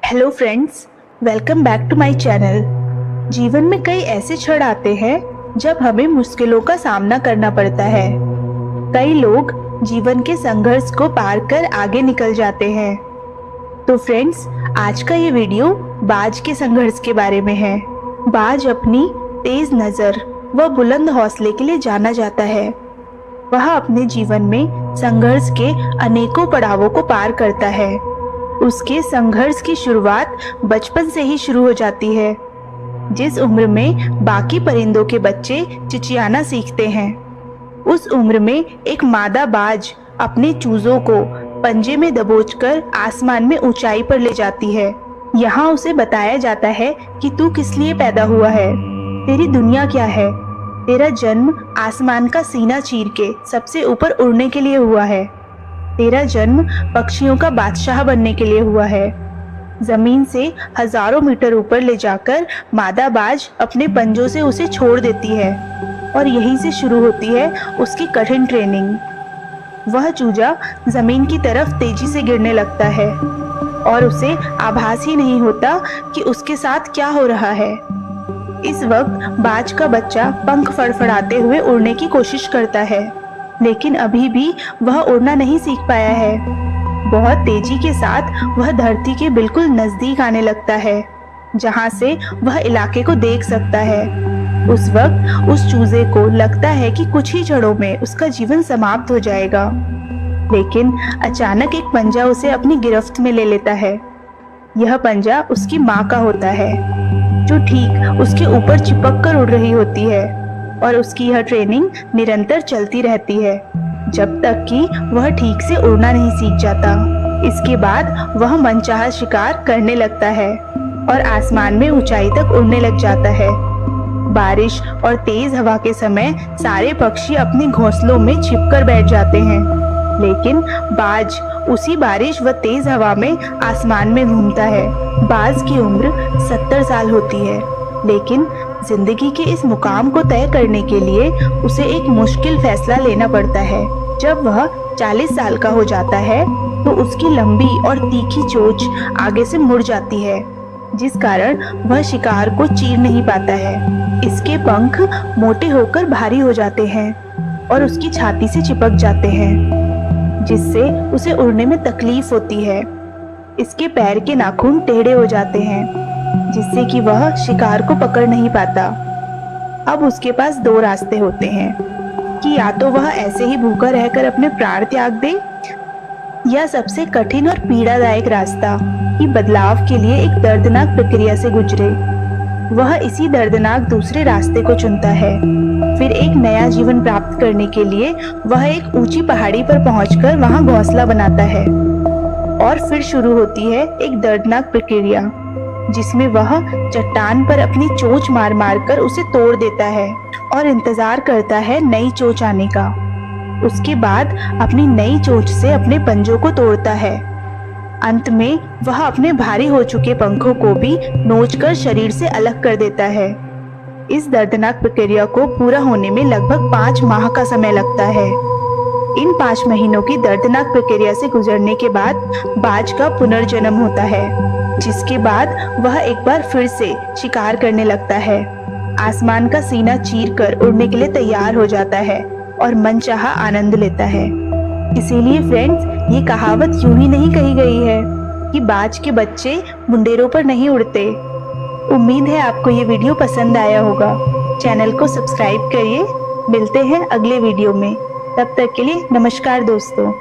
Hello friends, welcome back to my channel. जीवन में कई ऐसे क्षण आते हैं जब हमें मुश्किलों का सामना करना पड़ता है। कई लोग जीवन के संघर्ष को पार कर आगे निकल जाते हैं। तो फ्रेंड्स, आज का ये वीडियो बाज के संघर्ष के बारे में है। बाज अपनी तेज नज़र व बुलंद हौसले के लिए जाना जाता है। वह अपने जीवन में संघर्ष के अनेकों पड़ावों को पार करता है। उसके संघर्ष की शुरुआत बचपन से ही शुरू हो जाती है, जिस उम्र में बाकी परिंदों के बच्चे चिचियाना सीखते हैं। उस उम्र में एक मादा बाज अपने चूजों को पंजे में दबोचकर आसमान में ऊंचाई पर ले जाती है। यहाँ उसे बताया जाता है कि तू किस लिए पैदा हुआ है, तेरी दुनिया क्या है। तेरा जन्म आसमान का सीना चीर के सबसे ऊपर उड़ने के लिए हुआ है। तेरा जन्म पक्षियों का बादशाह बनने के लिए हुआ है। जमीन से हजारों मीटर ऊपर ले जाकर मादा बाज अपने पंजों से उसे छोड़ देती है और यहीं से शुरू होती है उसकी कठिन ट्रेनिंग। वह चूजा जमीन की तरफ तेजी से गिरने लगता है और उसे आभास ही नहीं होता कि उसके साथ क्या हो रहा है। इस वक्त बाज का बच्चा पंख फड़फड़ाते हुए उड़ने की कोशिश करता है, लेकिन अभी भी वह उड़ना नहीं सीख पाया है। बहुत तेजी के साथ वह धरती के बिल्कुल नजदीक आने लगता है, जहां से वह इलाके को देख सकता है। उस वक्त उस चूजे को लगता है कि कुछ ही क्षणों में उसका जीवन समाप्त हो जाएगा, लेकिन अचानक एक पंजा उसे अपनी गिरफ्त में ले लेता है। यह पंजा उसकी माँ का होता है, जो ठीक उसके ऊपर चिपक कर उड़ रही होती है, और उसकी यह ट्रेनिंग निरंतर चलती रहती है जब तक कि वह ठीक से उड़ना नहीं सीख जाता। इसके बाद वह मनचाहा शिकार करने लगता है और आसमान में ऊंचाई तक उड़ने लग जाता है। बारिश और तेज हवा के समय सारे पक्षी अपने घोंसलों में छिपकर बैठ जाते हैं, लेकिन बाज उसी बारिश व तेज हवा में आसमान में घूमता है। बाज की उम्र 70 साल होती है, लेकिन जिंदगी के इस मुकाम को तय करने के लिए उसे एक मुश्किल फैसला लेना पड़ता है। जब वह 40 साल का हो जाता है तो उसकी लंबी और तीखी चोंच आगे से मुड़ जाती है, जिस कारण वह शिकार को चीर नहीं पाता है। इसके पंख मोटे होकर भारी हो जाते हैं और उसकी छाती से चिपक जाते हैं, जिससे उसे उड़ने में तकलीफ होती है। इसके पैर के नाखून टेढ़े हो जाते हैं, जिससे कि वह शिकार को पकड़ नहीं पाता। अब उसके पास दो रास्ते होते हैं कि या तो वह ऐसे ही भूखा रहकर अपने प्राण त्याग दे, या सबसे कठिन और पीड़ादायक रास्ता कि बदलाव के लिए एक दर्दनाक प्रक्रिया से गुजरे। वह इसी दर्दनाक दूसरे रास्ते को चुनता है। फिर एक नया जीवन प्राप्त करने के लिए वह एक ऊंची पहाड़ी पर पहुंचकर वहां घोंसला बनाता है, और फिर शुरू होती है एक दर्दनाक प्रक्रिया, जिसमें वह चट्टान पर अपनी चोंच मार मार कर उसे तोड़ देता है और इंतजार करता है नई चोंच आने का। उसके बाद अपनी नई चोंच से अपने पंजों को तोड़ता है। अंत में वह अपने भारी हो चुके पंखों को भी नोचकर शरीर से अलग कर देता है। इस दर्दनाक प्रक्रिया को पूरा होने में लगभग 5 माह का समय लगता है। इन 5 महीनों की दर्दनाक प्रक्रिया से गुजरने के बाद बाज का पुनर्जन्म होता है, जिसके बाद वह एक बार फिर से शिकार करने लगता है। आसमान का सीना चीरकर उड़ने के लिए तैयार हो जाता है और मनचाहा आनंद लेता है। इसीलिए फ्रेंड्स, ये कहावत यूं ही नहीं कही गई है कि बाज के बच्चे मुंडेरों पर नहीं उड़ते। उम्मीद है आपको ये वीडियो पसंद आया होगा। चैनल को सब्सक्राइब करिए। मिलते हैं अगले वीडियो में। तब तक के लिए नमस्कार दोस्तों।